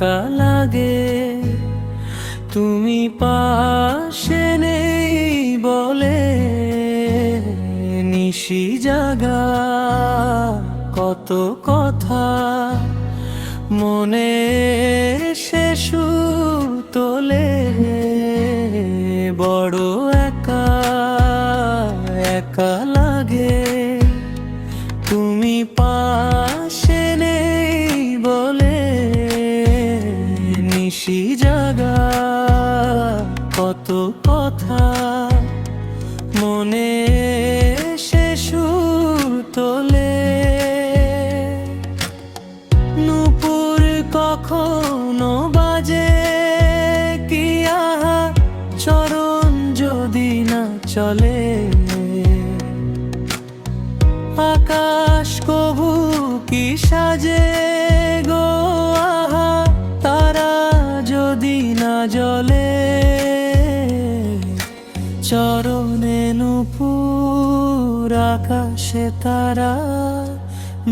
একা লাগে। তুমি পাশে নেই বলে নিশি জাগা, কত কথা মনে এসে সুর তোলে। বড় একা একা লাগে, তুমি পাশে নেই বলে নিশি জাগা, কত কথা মনে এসে সুর তোলে। নূপুর কখনো বাজে কি আহা, চরণ যদি না চলে। আকাশ কবু কি সাজে গো আহা, তারা যদি না জ্বলে। চরণে নূপুর আকাশে তারা,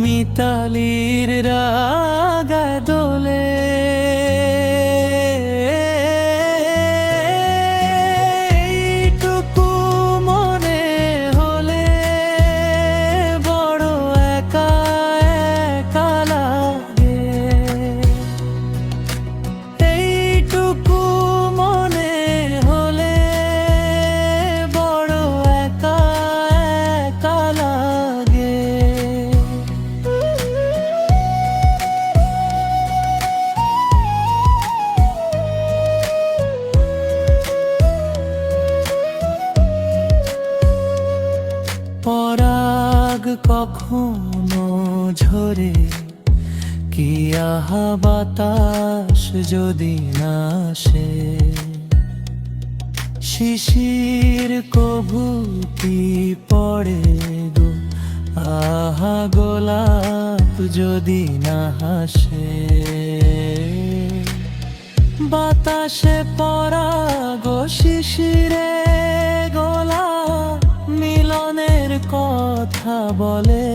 মিতালির রাগায় দোলে। এইটুকু মনে হলে বড় একা একা লাগে। এইটুকু মনে হলে বড় একা একা লাগে। পরাগ কখনো ঝরে কি আহা, বাতাস যদি না আসে। শিশির কভু কি পড়ে গো আহা, গোলাপ যদি না হাসে। বাতাসে পরাগ শিশিরে গোলাপ মিলনের কথা বলে।